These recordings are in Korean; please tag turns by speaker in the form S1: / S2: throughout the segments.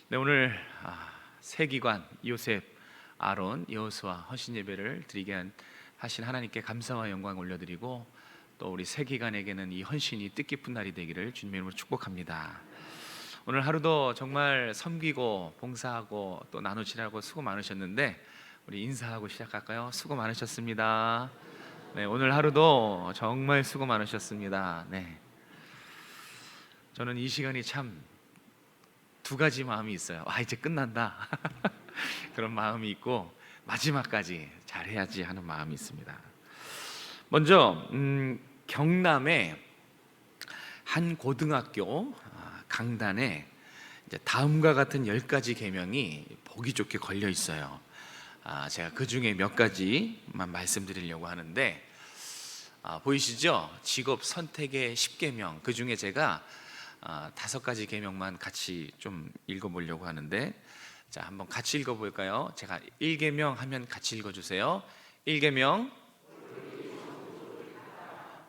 S1: 네, 오늘 세기관 요셉, 아론, 여호수아 헌신 예배를 드리게 하신 하나님께 감사와 영광 올려드리고, 또 우리 세기관에게는 이 헌신이 뜻깊은 날이 되기를 주님의 이름으로 축복합니다. 오늘 하루도 정말 섬기고 봉사하고 또 나누시라고 수고 많으셨는데, 우리 인사하고 시작할까요? 수고 많으셨습니다. 네, 오늘 하루도 정말 수고 많으셨습니다. 네, 저는 이 시간이 참 두 가지 마음이 있어요. 이제 끝난다 그런 마음이 있고, 마지막까지 잘해야지 하는 마음이 있습니다. 먼저 경남의 한 고등학교 강단에 이제 다음과 같은 10가지 계명이 보기 좋게 걸려 있어요. 제가 그 중에 몇 가지만 말씀드리려고 하는데, 보이시죠? 직업 선택의 10계명, 그 중에 제가 5가지 계명만 같이 좀 읽어보려고 하는데, 자, 한번 같이 읽어볼까요? 제가 1계명 하면 같이 읽어주세요. 1계명,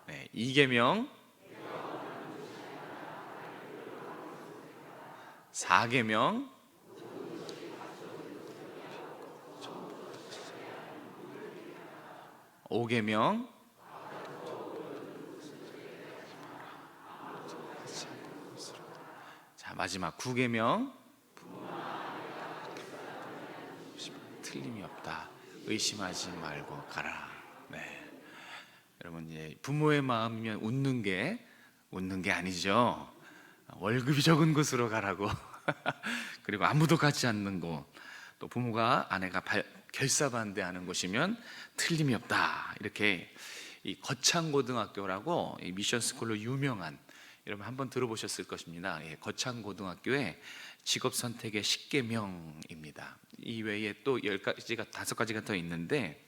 S1: 네, 2계명, 4계명, 5계명, 자, 마지막 9계명, 틀림이 없다. 의심하지 말고 가라. 네, 여러분, 이제 부모의 마음이면 웃는 게 아니죠. 월급이 적은 곳으로 가라고. 그리고 아무도 가지 않는 곳, 또 부모가 아내가 결사반대하는 곳이면 틀림이 없다. 이렇게 이 거창고등학교라고 이 미션스쿨로 유명한, 여러분 한번 들어보셨을 것입니다. 거창고등학교의 직업선택의 10계명입니다. 이 외에 또 10가지가 5가지가 더 있는데,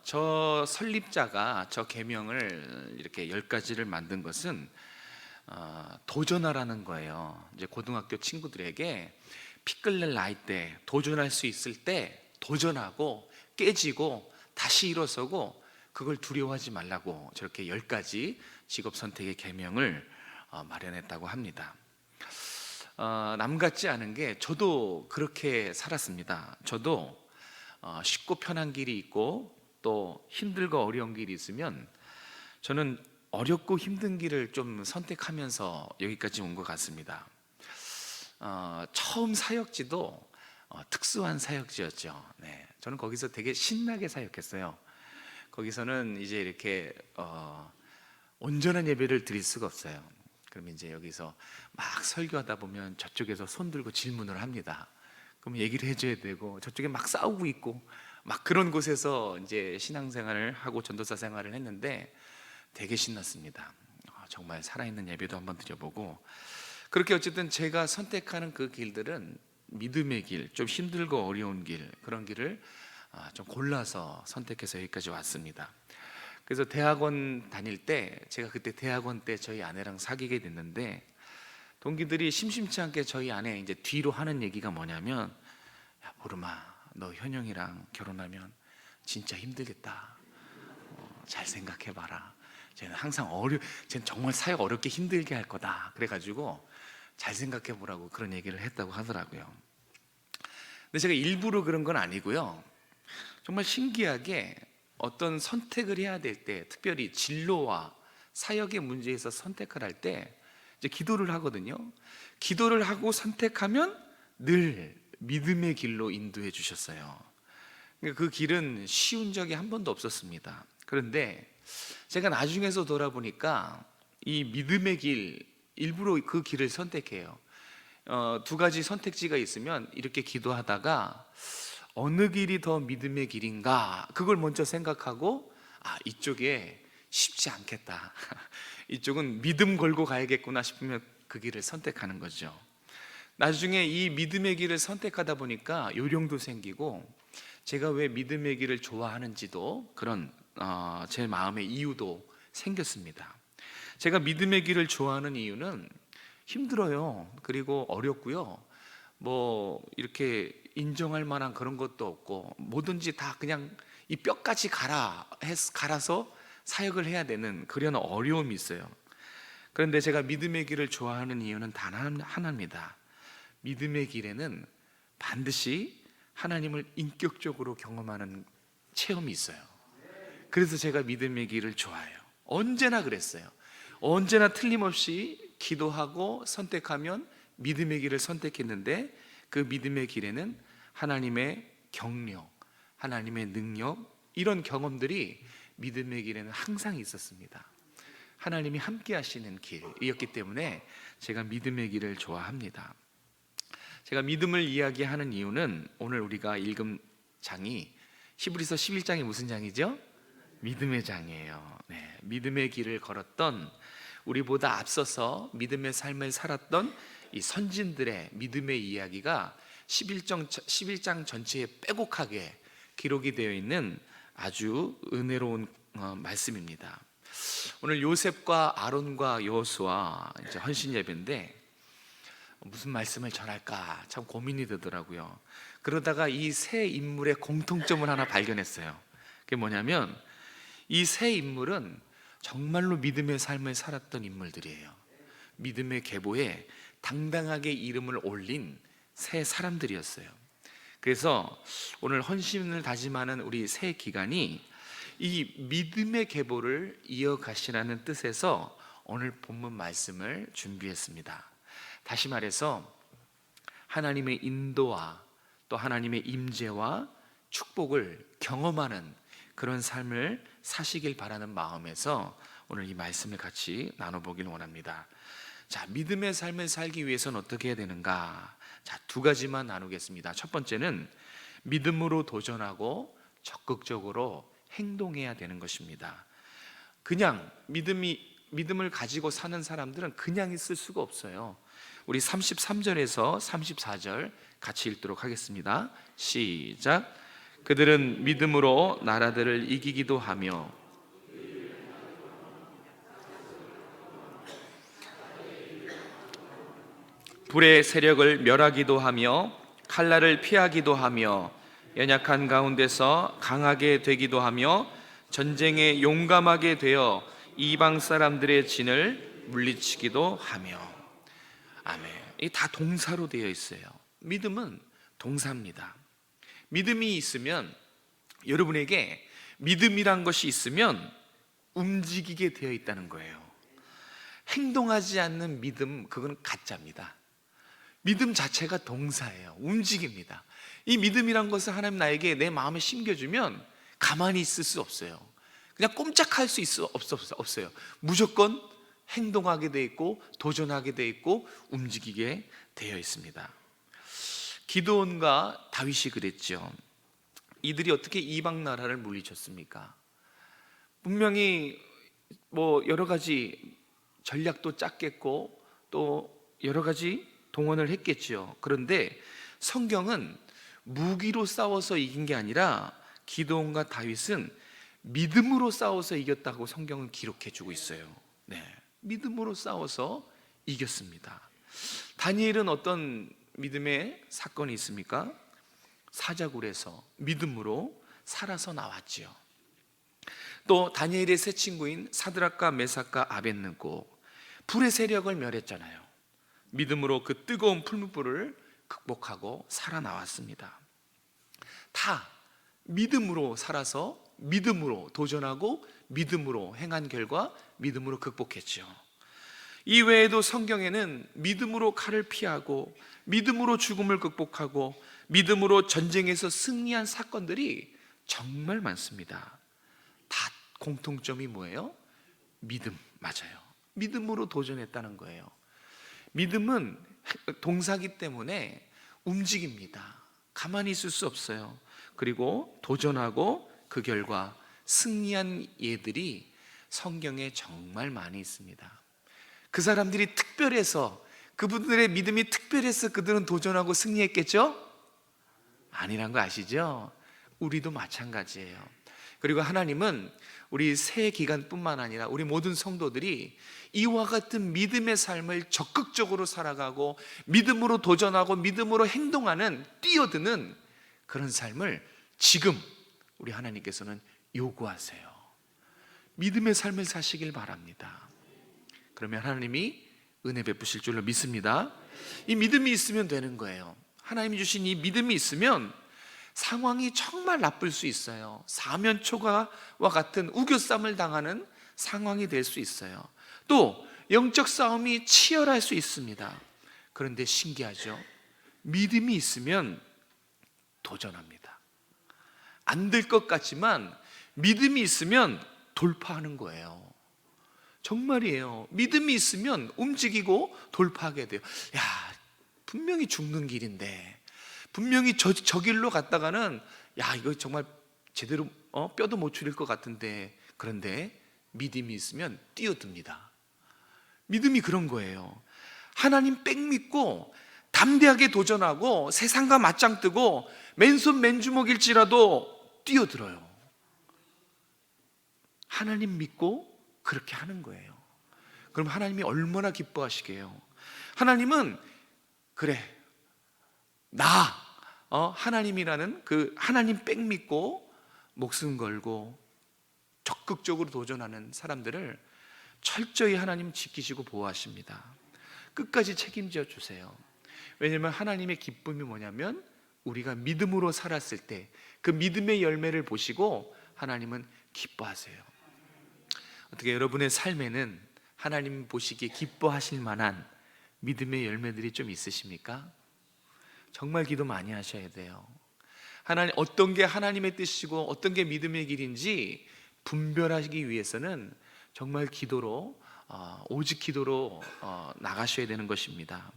S1: 저 설립자가 저 계명을 이렇게 10가지를 만든 것은 도전하라는 거예요. 이제 고등학교 친구들에게 피 끓는 나이 때 도전할 수 있을 때 도전하고 깨지고 다시 일어서고, 그걸 두려워하지 말라고 저렇게 10가지 직업 선택의 계명을 마련했다고 합니다. 남 같지 않은 게, 저도 그렇게 살았습니다. 저도 쉽고 편한 길이 있고 또 힘들고 어려운 길이 있으면, 저는 어렵고 힘든 길을 좀 선택하면서 여기까지 온 것 같습니다. 처음 사역지도 특수한 사역지였죠. 네, 저는 거기서 되게 신나게 사역했어요. 거기서는 이제 이렇게 온전한 예배를 드릴 수가 없어요. 그럼 이제 여기서 막 설교하다 보면 저쪽에서 손 들고 질문을 합니다. 그럼 얘기를 해줘야 되고, 저쪽에 막 싸우고 있고, 막 그런 곳에서 이제 신앙생활을 하고 전도사 생활을 했는데 되게 신났습니다. 정말 살아있는 예배도 한번 드려보고, 그렇게 어쨌든 제가 선택하는 그 길들은 믿음의 길, 좀 힘들고 어려운 길, 그런 길을 좀 골라서 선택해서 여기까지 왔습니다. 그래서 대학원 다닐 때, 제가 그때 대학원 때 저희 아내랑 사귀게 됐는데, 동기들이 심심치 않게 저희 아내 이제 뒤로 하는 얘기가 뭐냐면, 야, 보름아, 너 현영이랑 결혼하면 진짜 힘들겠다. 잘 생각해봐라. 쟤는 항상 쟤는 정말 사역 어렵게 힘들게 할 거다. 그래가지고 잘 생각해보라고 그런 얘기를 했다고 하더라고요. 근데 제가 일부러 그런 건 아니고요. 정말 신기하게 어떤 선택을 해야 될 때, 특별히 진로와 사역의 문제에서 선택을 할 때 이제 기도를 하거든요. 기도를 하고 선택하면 늘 믿음의 길로 인도해 주셨어요. 그 길은 쉬운 적이 한 번도 없었습니다. 그런데 제가 나중에서 돌아보니까 이 믿음의 길, 일부러 그 길을 선택해요. 2가지 선택지가 있으면 이렇게 기도하다가 어느 길이 더 믿음의 길인가, 그걸 먼저 생각하고, 이쪽에 쉽지 않겠다 이쪽은 믿음 걸고 가야겠구나 싶으면 그 길을 선택하는 거죠. 나중에 이 믿음의 길을 선택하다 보니까 요령도 생기고, 제가 왜 믿음의 길을 좋아하는지도, 그런 제 마음의 이유도 생겼습니다. 제가 믿음의 길을 좋아하는 이유는 힘들어요. 그리고 어렵고요. 뭐 이렇게 인정할 만한 그런 것도 없고, 뭐든지 다 그냥 이 뼈까지 갈아서 사역을 해야 되는 그런 어려움이 있어요. 그런데 제가 믿음의 길을 좋아하는 이유는 단 하나입니다. 믿음의 길에는 반드시 하나님을 인격적으로 경험하는 체험이 있어요. 그래서 제가 믿음의 길을 좋아해요. 언제나 그랬어요. 언제나 틀림없이 기도하고 선택하면 믿음의 길을 선택했는데, 그 믿음의 길에는 하나님의 경력, 하나님의 능력, 이런 경험들이 믿음의 길에는 항상 있었습니다. 하나님이 함께 하시는 길이었기 때문에 제가 믿음의 길을 좋아합니다. 제가 믿음을 이야기하는 이유는 오늘 우리가 읽은 장이 히브리서 11장이 무슨 장이죠? 믿음의 장이에요. 네, 믿음의 길을 걸었던, 우리보다 앞서서 믿음의 삶을 살았던 이 선진들의 믿음의 이야기가 11장 전체에 빼곡하게 기록이 되어 있는 아주 은혜로운 말씀입니다. 오늘 요셉과 아론과 여호수아 이제 헌신 예배인데 무슨 말씀을 전할까 참 고민이 되더라고요. 그러다가 이 세 인물의 공통점을 하나 발견했어요. 그게 뭐냐면 이 세 인물은 정말로 믿음의 삶을 살았던 인물들이에요. 믿음의 계보에 당당하게 이름을 올린 세 사람들이었어요. 그래서 오늘 헌신을 다짐하는 우리 새 기간이 이 믿음의 계보를 이어가시라는 뜻에서 오늘 본문 말씀을 준비했습니다. 다시 말해서 하나님의 인도와 또 하나님의 임재와 축복을 경험하는 그런 삶을 사시길 바라는 마음에서 오늘 이 말씀을 같이 나눠보길 원합니다. 자, 믿음의 삶을 살기 위해서는 어떻게 해야 되는가? 자, 두 가지만 나누겠습니다. 첫 번째는 믿음으로 도전하고 적극적으로 행동해야 되는 것입니다. 그냥 믿음을 가지고 사는 사람들은 그냥 있을 수가 없어요. 우리 33절에서 34절 같이 읽도록 하겠습니다. 시작. 그들은 믿음으로 나라들을 이기기도 하며 불의 세력을 멸하기도 하며 칼날을 피하기도 하며 연약한 가운데서 강하게 되기도 하며 전쟁에 용감하게 되어 이방 사람들의 진을 물리치기도 하며. 아멘. 이게 다 동사로 되어 있어요. 믿음은 동사입니다. 믿음이 있으면, 여러분에게 믿음이란 것이 있으면 움직이게 되어 있다는 거예요. 행동하지 않는 믿음, 그건 가짜입니다. 믿음 자체가 동사예요. 움직입니다. 이 믿음이란 것을 하나님 나에게 내 마음에 심겨주면 가만히 있을 수 없어요. 그냥 꼼짝할 수 없어요. 무조건 행동하게 돼 있고 도전하게 돼 있고 움직이게 되어 있습니다. 기드온과 다윗이 그랬죠. 이들이 어떻게 이방 나라를 물리쳤습니까? 분명히 여러 가지 전략도 짰겠고 또 여러 가지 동원을 했겠죠. 그런데 성경은 무기로 싸워서 이긴 게 아니라 기드온과 다윗은 믿음으로 싸워서 이겼다고 성경은 기록해 주고 있어요. 네, 믿음으로 싸워서 이겼습니다. 다니엘은 어떤 믿음의 사건이 있습니까? 사자굴에서 믿음으로 살아서 나왔지요. 또 다니엘의 세 친구인 사드락과 메삭과 아벳느고 불의 세력을 멸했잖아요. 믿음으로 그 뜨거운 풀무불을 극복하고 살아나왔습니다. 다 믿음으로 살아서 믿음으로 도전하고 믿음으로 행한 결과 믿음으로 극복했죠. 이 외에도 성경에는 믿음으로 칼을 피하고 믿음으로 죽음을 극복하고 믿음으로 전쟁에서 승리한 사건들이 정말 많습니다. 다 공통점이 뭐예요? 믿음, 맞아요. 믿음으로 도전했다는 거예요. 믿음은 동사기 때문에 움직입니다. 가만히 있을 수 없어요. 그리고 도전하고 그 결과 승리한 예들이 성경에 정말 많이 있습니다. 그 사람들이 특별해서, 그분들의 믿음이 특별해서 그들은 도전하고 승리했겠죠? 아니란 거 아시죠? 우리도 마찬가지예요. 그리고 하나님은 우리 새 기간뿐만 아니라 우리 모든 성도들이 이와 같은 믿음의 삶을 적극적으로 살아가고 믿음으로 도전하고 믿음으로 행동하는, 뛰어드는 그런 삶을 지금 우리 하나님께서는 요구하세요. 믿음의 삶을 사시길 바랍니다. 그러면 하나님이 은혜 베푸실 줄로 믿습니다. 이 믿음이 있으면 되는 거예요. 하나님이 주신 이 믿음이 있으면 상황이 정말 나쁠 수 있어요. 사면초가와 같은 우겨쌈을 당하는 상황이 될 수 있어요. 또 영적 싸움이 치열할 수 있습니다. 그런데 신기하죠? 믿음이 있으면 도전합니다. 안 될 것 같지만 믿음이 있으면 돌파하는 거예요. 정말이에요. 믿음이 있으면 움직이고 돌파하게 돼요. 야, 분명히 죽는 길인데, 분명히 저 길로 갔다가는 야, 이거 정말 제대로 뼈도 못 추릴 것 같은데, 그런데 믿음이 있으면 뛰어듭니다. 믿음이 그런 거예요. 하나님 빽 믿고 담대하게 도전하고 세상과 맞짱 뜨고 맨손 맨주먹일지라도 뛰어들어요. 하나님 믿고 그렇게 하는 거예요. 그럼 하나님이 얼마나 기뻐하시게요. 하나님은 그래, 나 하나님이라는 그 하나님 빽 믿고 목숨 걸고 적극적으로 도전하는 사람들을 철저히 하나님 지키시고 보호하십니다. 끝까지 책임져 주세요. 왜냐하면 하나님의 기쁨이 뭐냐면 우리가 믿음으로 살았을 때 그 믿음의 열매를 보시고 하나님은 기뻐하세요. 어떻게 여러분의 삶에는 하나님 보시기에 기뻐하실 만한 믿음의 열매들이 좀 있으십니까? 정말 기도 많이 하셔야 돼요. 하나님, 어떤 게 하나님의 뜻이고 어떤 게 믿음의 길인지 분별하기 위해서는 정말 기도로 오직 기도로 나가셔야 되는 것입니다.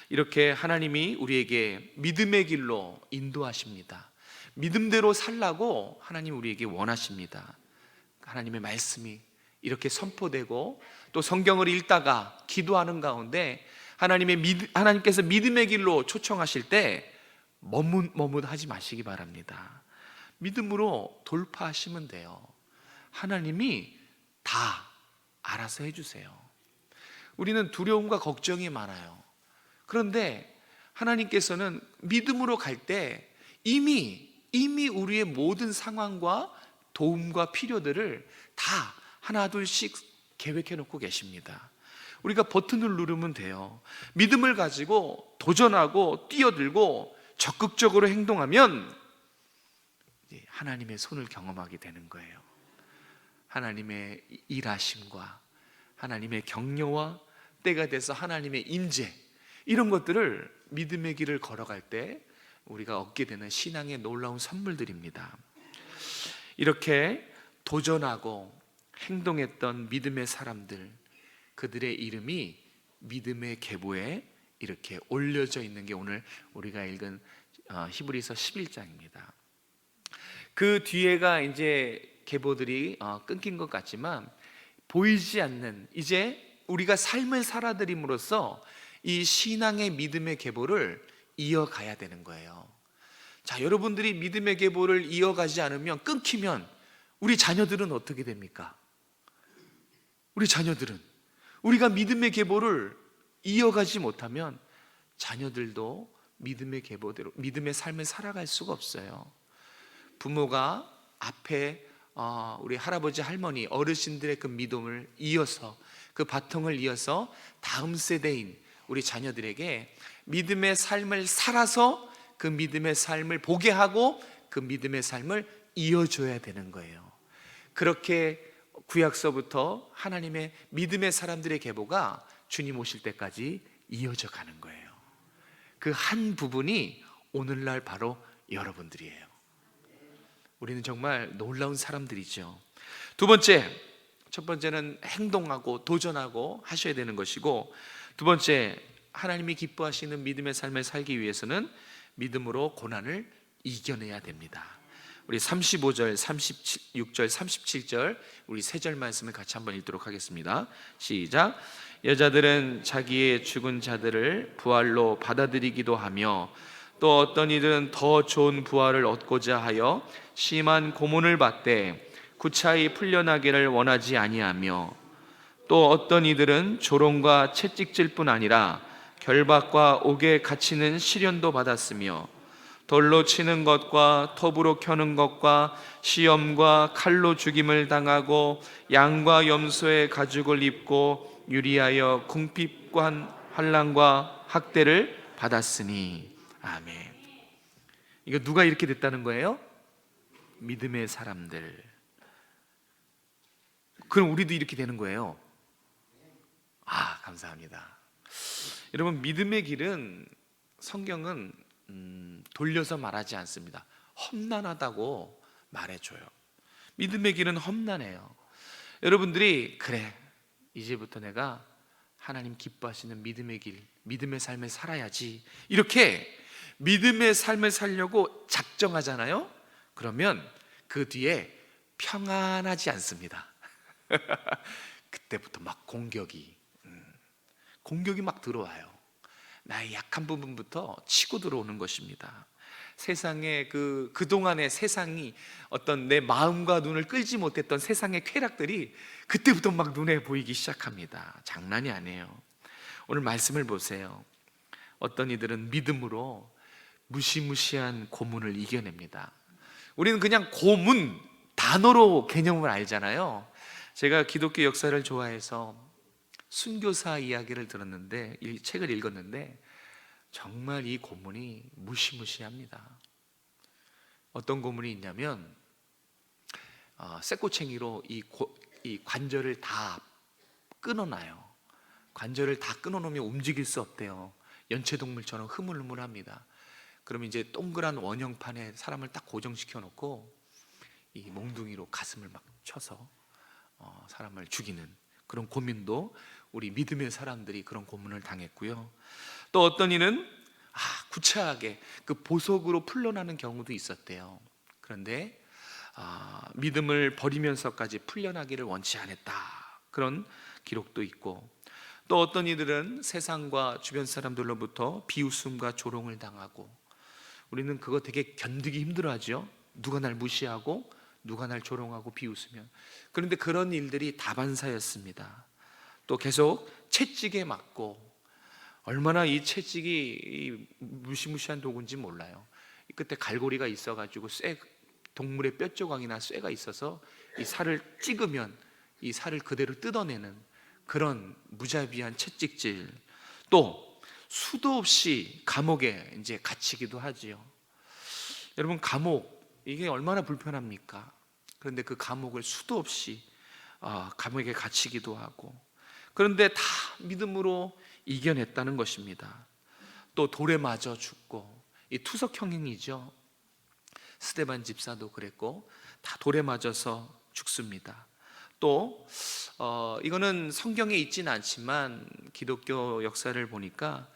S1: 이렇게 하나님이 우리에게 믿음의 길로 인도하십니다. 믿음대로 살라고 하나님 우리에게 원하십니다. 하나님의 말씀이 이렇게 선포되고 또 성경을 읽다가 기도하는 가운데 하나님께서 믿음의 길로 초청하실 때 머뭇하지 마시기 바랍니다. 믿음으로 돌파하시면 돼요. 하나님이 다 알아서 해주세요. 우리는 두려움과 걱정이 많아요. 그런데 하나님께서는 믿음으로 갈 때 이미 우리의 모든 상황과 도움과 필요들을 다 하나 둘씩 계획해 놓고 계십니다. 우리가 버튼을 누르면 돼요. 믿음을 가지고 도전하고 뛰어들고 적극적으로 행동하면 하나님의 손을 경험하게 되는 거예요. 하나님의 일하심과 하나님의 격려와 때가 돼서 하나님의 임재, 이런 것들을 믿음의 길을 걸어갈 때 우리가 얻게 되는 신앙의 놀라운 선물들입니다. 이렇게 도전하고 행동했던 믿음의 사람들, 그들의 이름이 믿음의 계보에 이렇게 올려져 있는 게 오늘 우리가 읽은 히브리서 11장입니다. 그 뒤에가 이제 계보들이 끊긴 것 같지만 보이지 않는, 이제 우리가 삶을 살아드림으로써 이 신앙의 믿음의 계보를 이어가야 되는 거예요. 자, 여러분들이 믿음의 계보를 이어가지 않으면, 끊기면 우리 자녀들은 어떻게 됩니까? 우리 자녀들은, 우리가 믿음의 계보를 이어가지 못하면 자녀들도 믿음의 계보대로 믿음의 삶을 살아갈 수가 없어요. 부모가 앞에 우리 할아버지 할머니 어르신들의 그 믿음을 이어서, 그 바통을 이어서 다음 세대인 우리 자녀들에게 믿음의 삶을 살아서 그 믿음의 삶을 보게 하고 그 믿음의 삶을 이어줘야 되는 거예요. 그렇게 구약서부터 하나님의 믿음의 사람들의 계보가 주님 오실 때까지 이어져 가는 거예요. 그 한 부분이 오늘날 바로 여러분들이에요. 우리는 정말 놀라운 사람들이죠. 두 번째, 첫 번째는 행동하고 도전하고 하셔야 되는 것이고, 두 번째, 하나님이 기뻐하시는 믿음의 삶을 살기 위해서는 믿음으로 고난을 이겨내야 됩니다. 우리 35절, 36절, 37절 우리 세 절 말씀을 같이 한번 읽도록 하겠습니다. 시작. 여자들은 자기의 죽은 자들을 부활로 받아들이기도 하며 또 어떤 이들은 더 좋은 부활을 얻고자 하여 심한 고문을 받되 구차히 풀려나기를 원하지 아니하며 또 어떤 이들은 조롱과 채찍질 뿐 아니라 결박과 옥에 갇히는 시련도 받았으며 돌로 치는 것과 톱으로 켜는 것과 시험과 칼로 죽임을 당하고 양과 염소의 가죽을 입고 유리하여 궁핍한 환난과 학대를 받았으니. 아멘. 이거 누가 이렇게 됐다는 거예요? 믿음의 사람들. 그럼 우리도 이렇게 되는 거예요. 감사합니다. 여러분, 믿음의 길은 성경은 돌려서 말하지 않습니다. 험난하다고 말해줘요. 믿음의 길은 험난해요. 여러분들이 그래, 이제부터 내가 하나님 기뻐하시는 믿음의 길, 믿음의 삶을 살아야지, 이렇게 믿음의 삶을 살려고 작정하잖아요. 그러면 그 뒤에 평안하지 않습니다. 그때부터 막 공격이 막 들어와요. 나의 약한 부분부터 치고 들어오는 것입니다. 세상에 그동안의 세상이 어떤 내 마음과 눈을 끌지 못했던 세상의 쾌락들이 그때부터 막 눈에 보이기 시작합니다. 장난이 아니에요. 오늘 말씀을 보세요. 어떤 이들은 믿음으로 무시무시한 고문을 이겨냅니다. 우리는 그냥 고문 단어로 개념을 알잖아요. 제가 기독교 역사를 좋아해서 순교사 이야기를 들었는데, 이 책을 읽었는데 정말 이 고문이 무시무시합니다. 어떤 고문이 있냐면 쇠꼬챙이로 이 관절을 다 끊어놔요. 관절을 다 끊어놓으면 움직일 수 없대요. 연체동물처럼 흐물흐물합니다. 그럼 이제 동그란 원형판에 사람을 딱 고정시켜 놓고 이 몽둥이로 가슴을 막 쳐서 사람을 죽이는 그런 고문도 우리 믿음의 사람들이 그런 고문을 당했고요. 또 어떤 이는 구차하게 그 보석으로 풀려나는 경우도 있었대요. 그런데 믿음을 버리면서까지 풀려나기를 원치 않았다, 그런 기록도 있고, 또 어떤 이들은 세상과 주변 사람들로부터 비웃음과 조롱을 당하고, 우리는 그거 되게 견디기 힘들어하죠. 누가 날 무시하고 누가 날 조롱하고 비웃으면. 그런데 그런 일들이 다반사였습니다. 또 계속 채찍에 맞고, 얼마나 이 채찍이 무시무시한 도구인지 몰라요. 그때 갈고리가 있어가지고 동물의 뼈 조각이나 쇠가 있어서 이 살을 찍으면 이 살을 그대로 뜯어내는 그런 무자비한 채찍질. 또 수도 없이 감옥에 이제 갇히기도 하지요. 여러분, 감옥 이게 얼마나 불편합니까? 그런데 그 감옥을 수도 없이 감옥에 갇히기도 하고, 그런데 다 믿음으로 이겨냈다는 것입니다. 또 돌에 맞아 죽고, 이 투석형이죠. 스데반 집사도 그랬고, 다 돌에 맞아서 죽습니다. 또 이거는 성경에 있지는 않지만 기독교 역사를 보니까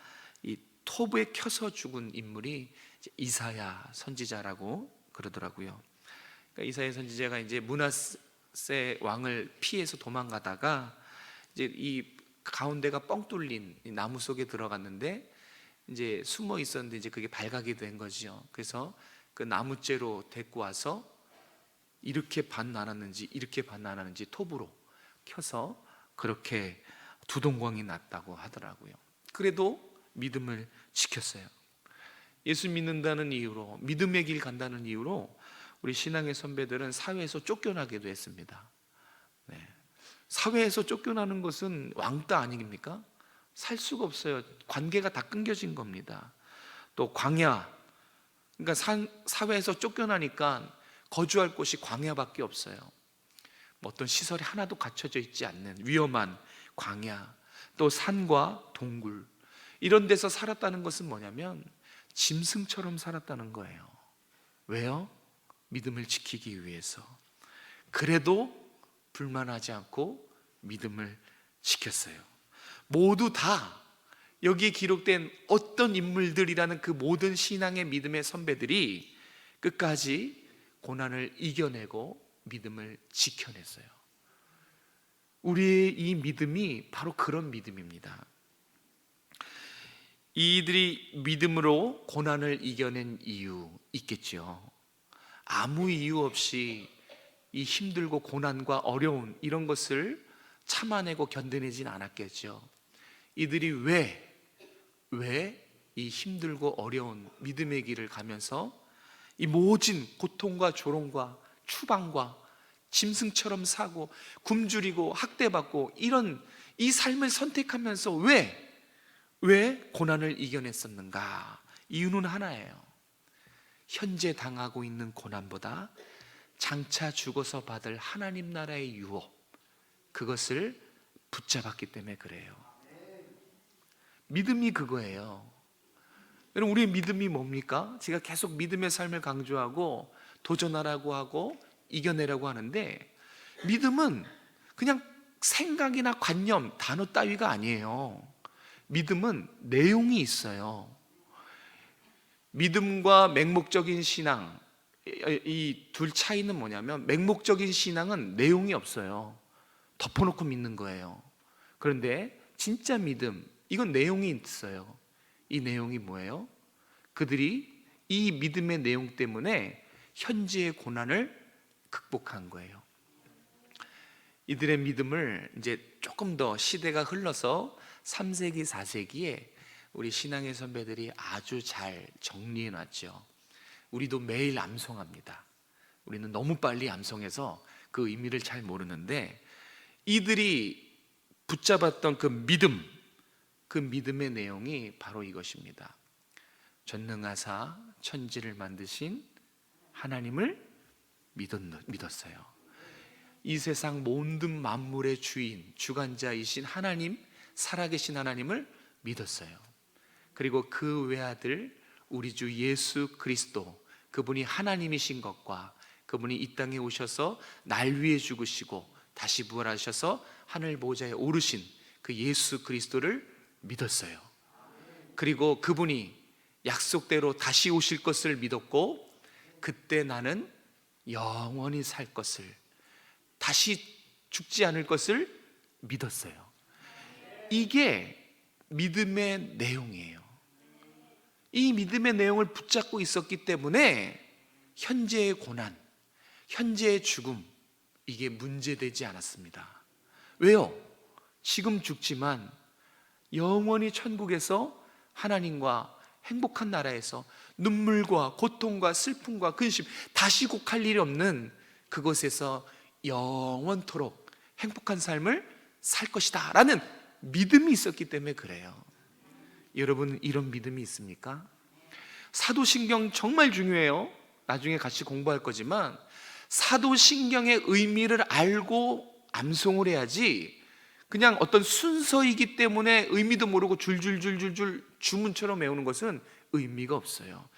S1: 이 톱에 켜서 죽은 인물이 이사야 선지자라고 그러더라고요. 그러니까 이사야 선지자가 이제 므낫세 왕을 피해서 도망가다가 이제 이 가운데가 뻥 뚫린 이 나무 속에 들어갔는데 이제 숨어 있었는데 이제 그게 발각이 된 거죠. 그래서 그 나무째로 데리고 와서 이렇게 반 나눴는지 이렇게 반 나눴는지 톱으로 켜서 그렇게 두동광이 났다고 하더라고요. 그래도 믿음을 지켰어요. 예수 믿는다는 이유로, 믿음의 길 간다는 이유로 우리 신앙의 선배들은 사회에서 쫓겨나기도 했습니다. 네. 사회에서 쫓겨나는 것은 왕따 아닙니까? 살 수가 없어요. 관계가 다 끊겨진 겁니다. 또 광야, 그러니까 사회에서 쫓겨나니까 거주할 곳이 광야밖에 없어요. 뭐 어떤 시설이 하나도 갖춰져 있지 않는 위험한 광야, 또 산과 동굴, 이런 데서 살았다는 것은 뭐냐면 짐승처럼 살았다는 거예요. 왜요? 믿음을 지키기 위해서. 그래도 불만하지 않고 믿음을 지켰어요. 모두 다 여기에 기록된 어떤 인물들이라는 그 모든 신앙의 믿음의 선배들이 끝까지 고난을 이겨내고 믿음을 지켜냈어요. 우리의 이 믿음이 바로 그런 믿음입니다. 이들이 믿음으로 고난을 이겨낸 이유 있겠죠. 아무 이유 없이 이 힘들고 고난과 어려운 이런 것을 참아내고 견뎌내진 않았겠죠. 이들이 왜 이 힘들고 어려운 믿음의 길을 가면서 이 모진 고통과 조롱과 추방과 짐승처럼 사고 굶주리고 학대받고 이런 이 삶을 선택하면서 왜 왜 고난을 이겨냈었는가? 이유는 하나예요. 현재 당하고 있는 고난보다 장차 죽어서 받을 하나님 나라의 유업, 그것을 붙잡았기 때문에 그래요. 믿음이 그거예요. 여러분, 우리의 믿음이 뭡니까? 제가 계속 믿음의 삶을 강조하고 도전하라고 하고 이겨내라고 하는데, 믿음은 그냥 생각이나 관념, 단어 따위가 아니에요. 믿음은 내용이 있어요. 믿음과 맹목적인 신앙, 이 둘 차이는 뭐냐면, 맹목적인 신앙은 내용이 없어요. 덮어놓고 믿는 거예요. 그런데 진짜 믿음, 이건 내용이 있어요. 이 내용이 뭐예요? 그들이 이 믿음의 내용 때문에 현재의 고난을 극복한 거예요. 이들의 믿음을 이제 조금 더 시대가 흘러서 3세기, 4세기에 우리 신앙의 선배들이 아주 잘 정리해 놨죠. 우리도 매일 암송합니다. 우리는 너무 빨리 암송해서 그 의미를 잘 모르는데, 이들이 붙잡았던 그 믿음, 그 믿음의 내용이 바로 이것입니다. 전능하사 천지를 만드신 하나님을 믿었어요. 이 세상 모든 만물의 주인, 주관자이신 하나님, 살아계신 하나님을 믿었어요. 그리고 그 외아들 우리 주 예수 그리스도, 그분이 하나님이신 것과 그분이 이 땅에 오셔서 날 위해 죽으시고 다시 부활하셔서 하늘 보좌에 오르신 그 예수 그리스도를 믿었어요. 그리고 그분이 약속대로 다시 오실 것을 믿었고, 그때 나는 영원히 살 것을, 다시 죽지 않을 것을 믿었어요. 이게 믿음의 내용이에요. 이 믿음의 내용을 붙잡고 있었기 때문에 현재의 고난, 현재의 죽음, 이게 문제되지 않았습니다. 왜요? 지금 죽지만 영원히 천국에서 하나님과 행복한 나라에서 눈물과 고통과 슬픔과 근심, 다시 곡할 일이 없는 그곳에서 영원토록 행복한 삶을 살 것이다 라는 믿음이 있었기 때문에 그래요. 여러분, 이런 믿음이 있습니까? 사도신경 정말 중요해요. 나중에 같이 공부할 거지만 사도신경의 의미를 알고 암송을 해야지, 그냥 어떤 순서이기 때문에 의미도 모르고 줄줄줄줄줄 주문처럼 외우는 것은 의미가 없어요.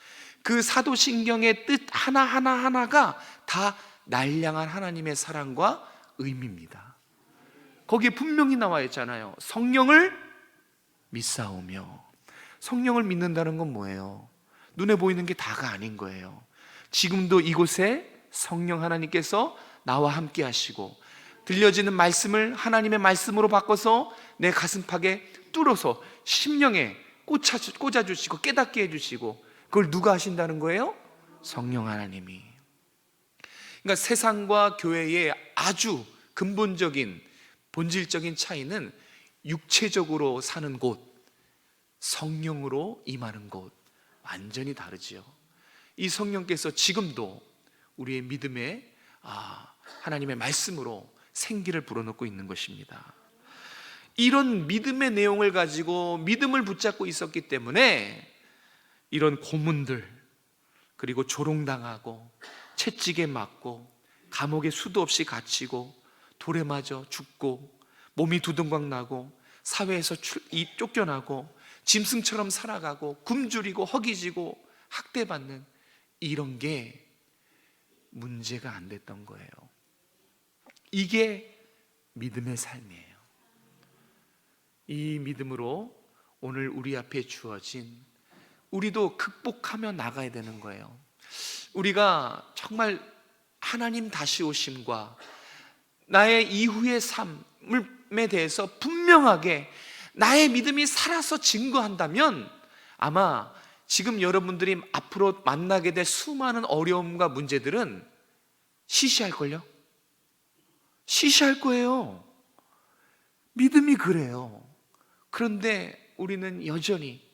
S1: 그 사도신경의 뜻 하나하나가 다 날량한 하나님의 사랑과 의미입니다. 거기에 분명히 나와 있잖아요. 성령을 믿사오며. 성령을 믿는다는 건 뭐예요? 눈에 보이는 게 다가 아닌 거예요. 지금도 이곳에 성령 하나님께서 나와 함께 하시고, 들려지는 말씀을 하나님의 말씀으로 바꿔서 내 가슴팍에 뚫어서 심령에 꽂아주시고 깨닫게 해주시고, 그걸 누가 하신다는 거예요? 성령 하나님이. 그러니까 세상과 교회의 아주 근본적인 본질적인 차이는 육체적으로 사는 곳, 성령으로 임하는 곳, 완전히 다르지요. 이 성령께서 지금도 우리의 믿음에 하나님의 말씀으로 생기를 불어넣고 있는 것입니다. 이런 믿음의 내용을 가지고 믿음을 붙잡고 있었기 때문에 이런 고문들, 그리고 조롱당하고 채찍에 맞고 감옥에 수도 없이 갇히고 돌에 맞아 죽고 몸이 두둥강 나고 사회에서 쫓겨나고 짐승처럼 살아가고 굶주리고 허기지고 학대받는 이런 게 문제가 안 됐던 거예요. 이게 믿음의 삶이에요. 이 믿음으로 오늘 우리 앞에 주어진, 우리도 극복하며 나가야 되는 거예요. 우리가 정말 하나님 다시 오심과 나의 이후의 삶에 대해서 분명하게 나의 믿음이 살아서 증거한다면, 아마 지금 여러분들이 앞으로 만나게 될 수많은 어려움과 문제들은 시시할걸요? 시시할 거예요. 믿음이 그래요. 그런데 우리는 여전히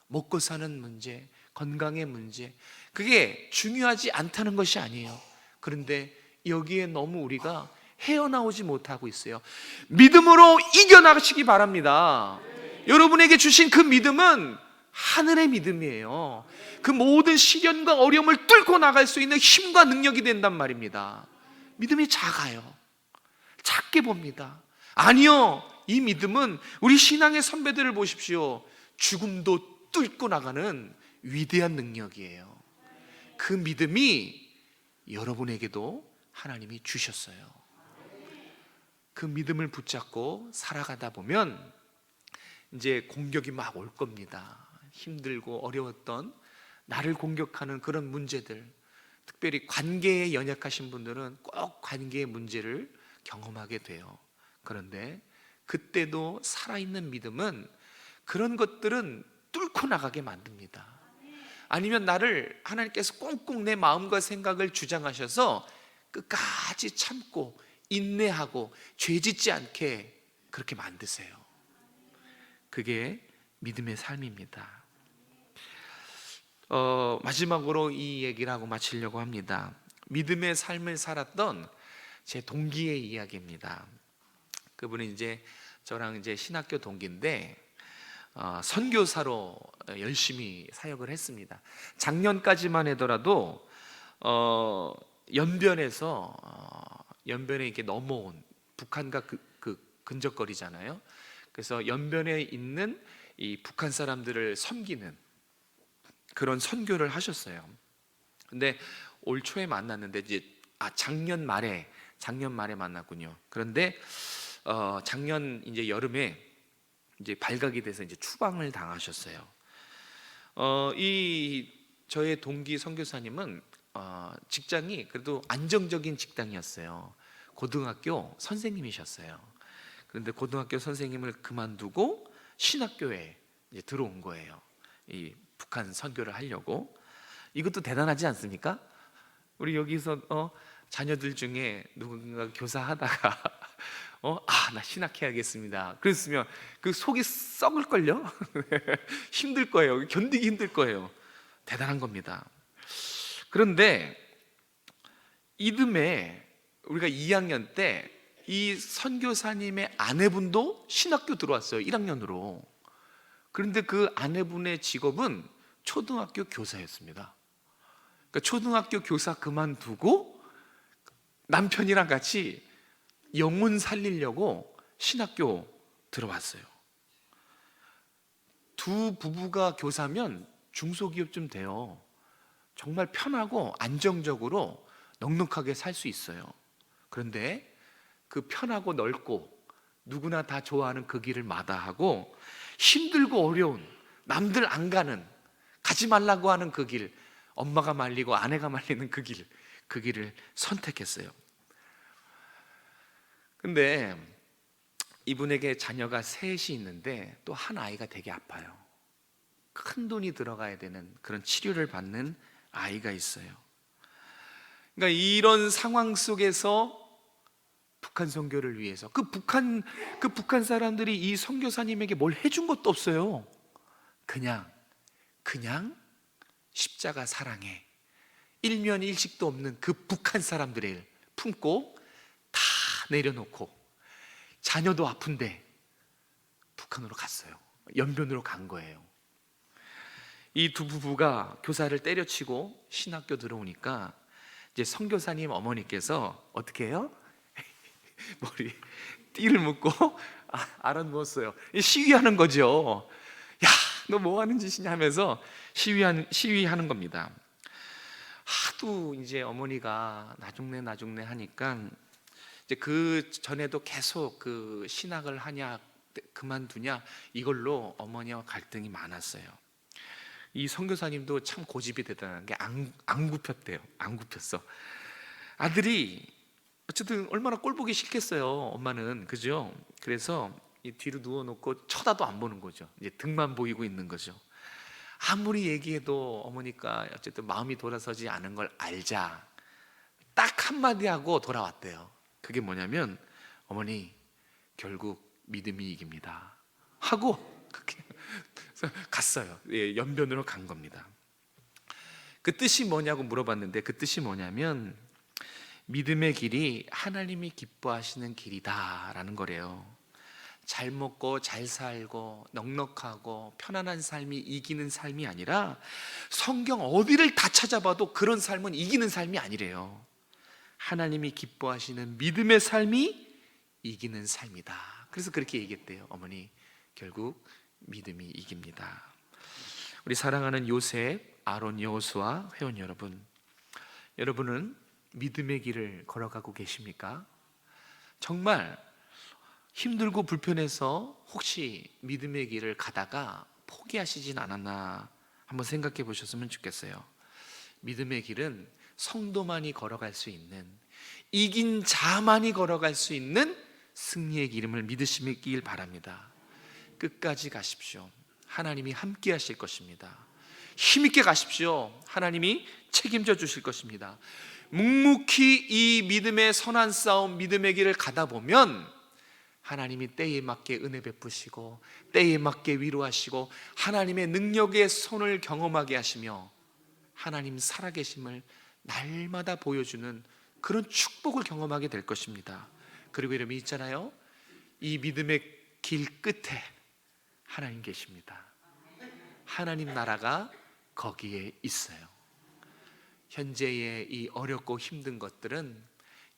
S1: 먹고 사는 문제, 건강의 문제, 그게 중요하지 않다는 것이 아니에요. 그런데 여기에 너무 우리가 헤어나오지 못하고 있어요. 믿음으로 이겨나가시기 바랍니다. 여러분에게 주신 그 믿음은 하늘의 믿음이에요. 그 모든 시련과 어려움을 뚫고 나갈 수 있는 힘과 능력이 된단 말입니다. 믿음이 작아요. 작게 봅니다. 아니요, 이 믿음은 우리 신앙의 선배들을 보십시오. 죽음도 뚫고 나가는 위대한 능력이에요. 그 믿음이 여러분에게도 하나님이 주셨어요. 그 믿음을 붙잡고 살아가다 보면 이제 공격이 막 올 겁니다. 힘들고 어려웠던 나를 공격하는 그런 문제들, 특별히 관계에 연약하신 분들은 꼭 관계의 문제를 경험하게 돼요. 그런데 그때도 살아있는 믿음은 그런 것들은 뚫고 나가게 만듭니다. 아니면 나를 하나님께서 꽁꽁 내 마음과 생각을 주장하셔서 끝까지 참고 인내하고 죄짓지 않게 그렇게 만드세요. 그게 믿음의 삶입니다. 마지막으로 이 얘기를 하고 마치려고 합니다. 믿음의 삶을 살았던 제 동기의 이야기입니다. 그분은 이제 저랑 이제 신학교 동기인데 선교사로 열심히 사역을 했습니다. 작년까지만 하더라도 연변에서 연변에 이렇게 넘어온 북한과 그 근접거리잖아요. 그래서 연변에 있는 이 북한 사람들을 섬기는 그런 선교를 하셨어요. 근데 올 초에 만났는데 이제 작년 말에 만났군요. 그런데 작년 이제 여름에 이제 발각이 돼서 이제 추방을 당하셨어요. 이 저의 동기 선교사님은 직장이 그래도 안정적인 직장이었어요. 고등학교 선생님이셨어요. 그런데 고등학교 선생님을 그만두고 신학교에 이제 들어온 거예요. 이 북한 선교를 하려고. 이것도 대단하지 않습니까? 우리 여기서 자녀들 중에 누군가 교사하다가 나 신학해야겠습니다. 그랬으면 그 속이 썩을걸요? 힘들 거예요. 견디기 힘들 거예요. 대단한 겁니다. 그런데 이듬해 우리가 2학년 때 이 선교사님의 아내분도 신학교 들어왔어요. 1학년으로. 그런데 그 아내분의 직업은 초등학교 교사였습니다. 그러니까 초등학교 교사 그만두고 남편이랑 같이 영혼 살리려고 신학교 들어왔어요. 두 부부가 교사면 중소기업쯤 돼요. 정말 편하고 안정적으로 넉넉하게 살 수 있어요. 그런데 그 편하고 넓고 누구나 다 좋아하는 그 길을 마다하고 힘들고 어려운 남들 안 가는 가지 말라고 하는 그 길, 엄마가 말리고 아내가 말리는 그 길을 선택했어요. 근데 이분에게 자녀가 셋이 있는데 또 한 아이가 되게 아파요. 큰 돈이 들어가야 되는 그런 치료를 받는 아이가 있어요. 그러니까 이런 상황 속에서 북한 선교를 위해서 그 북한 사람들이 이 선교사님에게 뭘 해준 것도 없어요. 그냥 십자가 사랑에 일면일식도 없는 그 북한 사람들을 품고 다 내려놓고 자녀도 아픈데 북한으로 갔어요. 연변으로 간 거예요. 이 두 부부가 교사를 때려치고 신학교 들어오니까 이제 선교사님 어머니께서 어떻게 해요? 머리 띠를 묶고 알아누웠어요. 시위하는 거죠. 야, 너 뭐 하는 짓이냐 하면서 시위하는 겁니다. 하도 이제 어머니가 나중내 하니까 이제 그 전에도 계속 그 신학을 하냐 그만두냐 이걸로 어머니와 갈등이 많았어요. 이 선교사님도 참 고집이 대단한 게 안 굽혔대요. 안 굽혔어. 아들이 어쨌든 얼마나 꼴 보기 싫겠어요. 엄마는 그죠? 그래서 이 뒤로 누워놓고 쳐다도 안 보는 거죠. 이제 등만 보이고 있는 거죠. 아무리 얘기해도 어머니가 어쨌든 마음이 돌아서지 않은 걸 알자 딱 한마디 하고 돌아왔대요. 그게 뭐냐면 어머니 결국 믿음이 이깁니다 하고 갔어요. 연변으로 간 겁니다. 그 뜻이 뭐냐고 물어봤는데 그 뜻이 뭐냐면 믿음의 길이 하나님이 기뻐하시는 길이다라는 거래요. 잘 먹고 잘 살고 넉넉하고 편안한 삶이 이기는 삶이 아니라, 성경 어디를 다 찾아봐도 그런 삶은 이기는 삶이 아니래요. 하나님이 기뻐하시는 믿음의 삶이 이기는 삶이다. 그래서 그렇게 얘기했대요. 어머니, 결국 믿음이 이깁니다. 우리 사랑하는 요셉, 아론, 여호수아 회원 여러분, 여러분은 믿음의 길을 걸어가고 계십니까? 정말 힘들고 불편해서 혹시 믿음의 길을 가다가 포기하시진 않았나 한번 생각해 보셨으면 좋겠어요. 믿음의 길은 성도만이 걸어갈 수 있는, 이긴 자만이 걸어갈 수 있는 승리의 길임을 믿으시길 바랍니다. 끝까지 가십시오. 하나님이 함께 하실 것입니다. 힘있게 가십시오. 하나님이 책임져 주실 것입니다. 묵묵히 이 믿음의 선한 싸움, 믿음의 길을 가다 보면 하나님이 때에 맞게 은혜 베푸시고 때에 맞게 위로하시고 하나님의 능력의 손을 경험하게 하시며 하나님 살아계심을 날마다 보여주는 그런 축복을 경험하게 될 것입니다. 그리고 이름이 있잖아요. 이 믿음의 길 끝에 하나님 계십니다. 하나님 나라가 거기에 있어요. 현재의 이 어렵고 힘든 것들은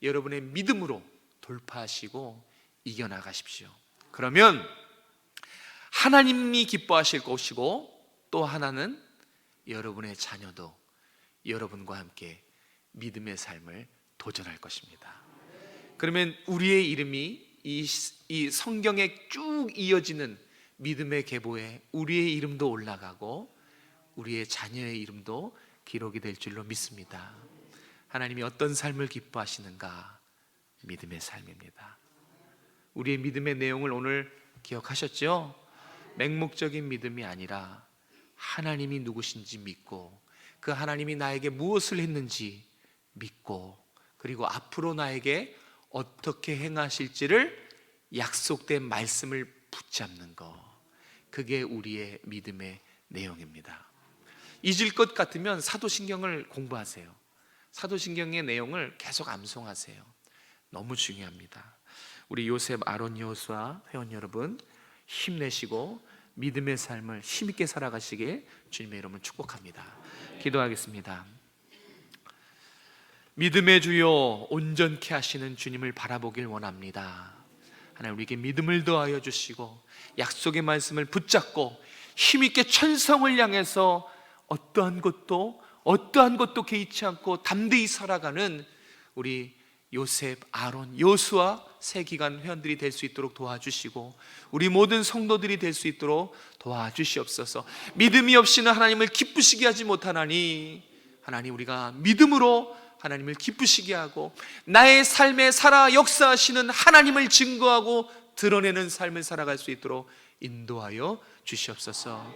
S1: 여러분의 믿음으로 돌파하시고 이겨나가십시오. 그러면 하나님이 기뻐하실 것이고, 또 하나는 여러분의 자녀도 여러분과 함께 믿음의 삶을 도전할 것입니다. 그러면 우리의 이름이 이 성경에 쭉 이어지는 믿음의 계보에 우리의 이름도 올라가고 우리의 자녀의 이름도 기록이 될 줄로 믿습니다. 하나님이 어떤 삶을 기뻐하시는가? 믿음의 삶입니다. 우리의 믿음의 내용을 오늘 기억하셨죠? 맹목적인 믿음이 아니라 하나님이 누구신지 믿고, 그 하나님이 나에게 무엇을 했는지 믿고, 그리고 앞으로 나에게 어떻게 행하실지를 약속된 말씀을 붙잡는 것, 그게 우리의 믿음의 내용입니다. 잊을 것 같으면 사도신경을 공부하세요. 사도신경의 내용을 계속 암송하세요. 너무 중요합니다. 우리 요셉, 아론, 여호수아 회원 여러분, 힘내시고 믿음의 삶을 힘있게 살아가시길 주님의 이름으로 축복합니다. 기도하겠습니다. 믿음의 주여, 온전케 하시는 주님을 바라보길 원합니다. 하나님, 우리에게 믿음을 더하여 주시고 약속의 말씀을 붙잡고 힘있게 천성을 향해서 어떠한 것도 개의치 않고 담대히 살아가는 우리 요셉, 아론, 여호수아 새 기간 회원들이 될 수 있도록 도와주시고 우리 모든 성도들이 될 수 있도록 도와주시옵소서. 믿음이 없이는 하나님을 기쁘시게 하지 못하나니, 하나님, 우리가 믿음으로 하나님을 기쁘시게 하고 나의 삶에 살아 역사하시는 하나님을 증거하고 드러내는 삶을 살아갈 수 있도록 인도하여 주시옵소서.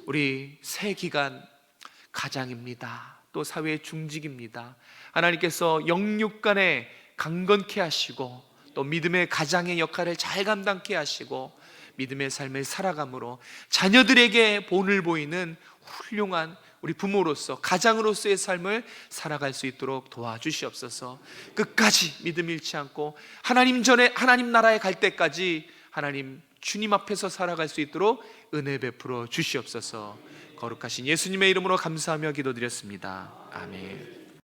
S1: 우리 새 기간 가장입니다. 또 사회의 중직입니다. 하나님께서 영육간에 강건케 하시고 또 믿음의 가장의 역할을 잘 감당케 하시고 믿음의 삶을 살아감으로 자녀들에게 본을 보이는 훌륭한 우리 부모로서, 가장으로서의 삶을 살아갈 수 있도록 도와주시옵소서. 끝까지 믿음 잃지 않고 하나님 전에, 하나님 나라에 갈 때까지 하나님 주님 앞에서 살아갈 수 있도록 은혜 베풀어 주시옵소서. 거룩하신 예수님의 이름으로 감사하며 기도드렸습니다. 아멘.